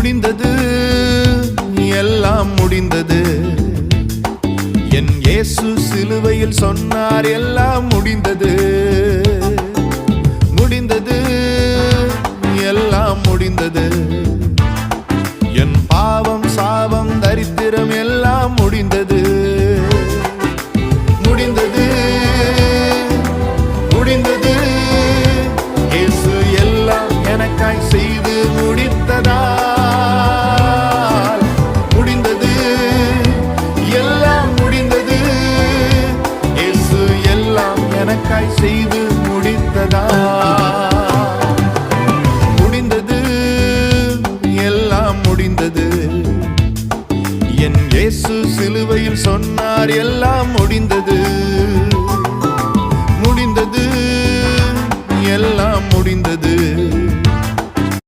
முடிந்தது, எல்லாம் முடிந்தது. என் இயேசு சிலுவையில் சொன்னார், எல்லாம் முடிந்தது. முடிந்தது, எல்லாம் முடிந்தது. என் பாவம், சாபம், தரித்திரம் எல்லாம் முடிந்தது. முடிந்தது, முடிந்தது. இயேசு எல்லாம் எனக்காய் செய்து முடித்ததால் முடிந்தது, எல்லாம் முடிந்தது. இயேசு எல்லாம் எனக்காய் செய்து முடித்ததால் முடிந்தது, எல்லாம் முடிந்தது. என் இயேசு சிலுவையில் சொன்னார், எல்லாம்